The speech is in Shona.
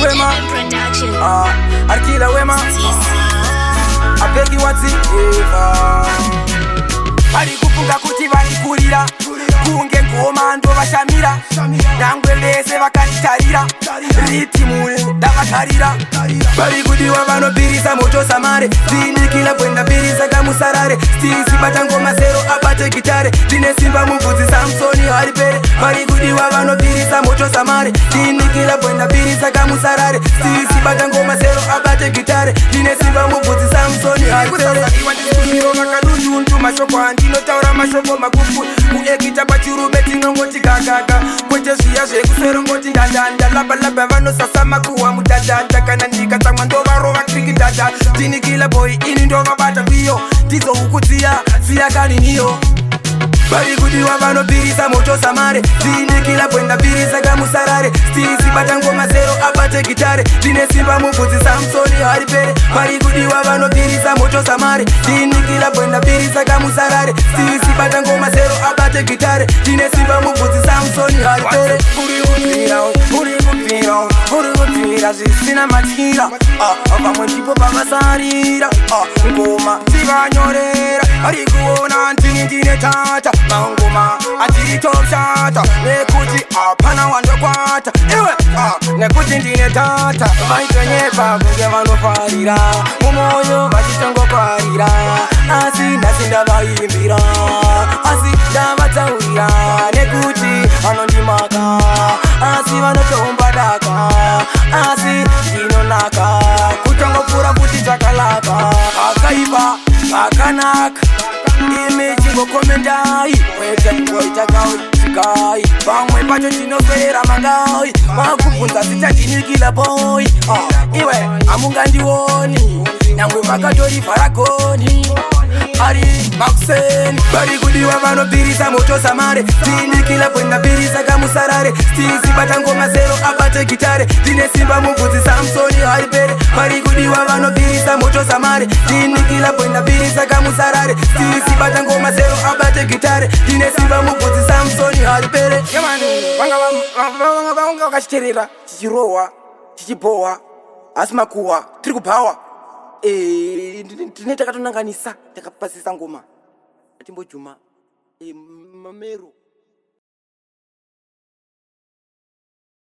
Wema Arkila Wema Apegi wati Eva Bari kufunga kuti vanikurira kunge ngoma ndo vashamira nangwe vese vakanitarira ritimu ndavatarira bari kudiwa vanobirisa moto samare tinikila kwenda birisa kamusarare stisi bata ngoma zero abate gitare tine simba mubvudzi Samsoni haripere bari kudiwa vanobirisa moto samare tinikila kwenda birisa kamusarare stisi bata ngoma zero abate gitare tine simba mubvudzi Samsoni haripere vakadudundu mashoko andinotaura mashoko makufu kuekita pachirume tinongoti gagaga kwete zviya zvekuswerongoti ndandanda labalaba vanosasama kuwa mudhadhadha kana ndikatsamwa ndovarova krikidhadha tinikila boy ini ndovabata kwiyo ndizoukudziya ziya kaniniyo bari kudiwa vanobirisa moto samare tinikila kwenda birisa kamusarare stisi bata ngoma zero abate gitare tine simba mubvudzi Samsoni haripere bari kudiwa vanobirisa moto samare tinikila kwenda birisa kamusarare stisi bata ngoma zero abate gitare tine simba mubvudzi Samsoni haripere uri kupfira zvisina matira vamwe ndipo pavasarira ngoma tivanyorera vari kuona ndini ndine tata mangoma achitopshata nekuti hapana wandokwata iwe nekuti ndine tata vaitonyepa kunge vanofarira mumoyo vachitongokwarira asi nhasi ndavaimbira asi ndavataurira nekuti vanondimaka asi vanotombadaka asi ndinonaka kutongopfura kuti chakalaka akaipa akanaka ime chingokomendai wetangoitakaoikai pamwe pacho tinopera mangai makubvunza sitatinikila boy iwe amungandioni nyangwe makatori faragoni ari makuseni bari kudiwa vanobirisa moto samare tinikila kwenda birisa kamusarare stisi bata ngoma zero abate gitare tine simba mubvudzi Samsoni haripere bari kudiwa vanobirisa moto samare tinikila kwenda birisa kamusarare stisi bata ngoma zero abate gitare tine simba mubvudzi Samsoni haripere vanga vakachiterera chichirohwa chichipohwa asi makuhwa tiri kubhawa tine takatonanganisa takapasisa ngoma atimbojuma mamero